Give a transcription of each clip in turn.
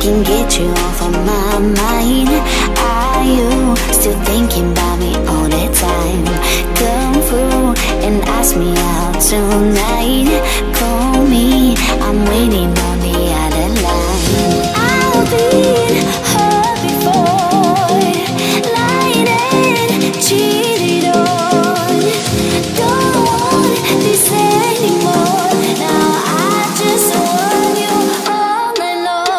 can get you off of my mind. Are you still thinking about me all the time? Come through and ask me out tonight. Call me, I'm waiting on the other line. I've been hurt before, lied and cheated on. Don't want this anymore. Now I just want you all night long.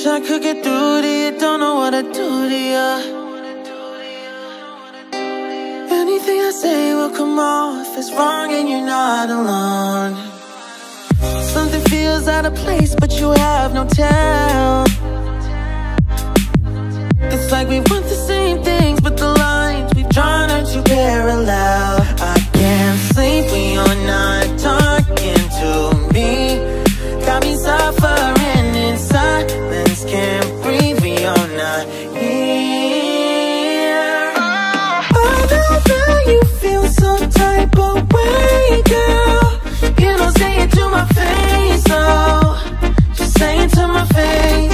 Wish I could get through to you, don't know what to do to you. Anything I say will come off as wrong and you're not alone. Something feels out of place but you have no tell. It's like we want the same things but the lines we've drawn are too parallel. I can't sleep when you're not talking to me. Got me suffering in silence, can't breathe when you're not here. I know that you feel some type of way, girl. You don't say it to my face, oh, just say it to my face.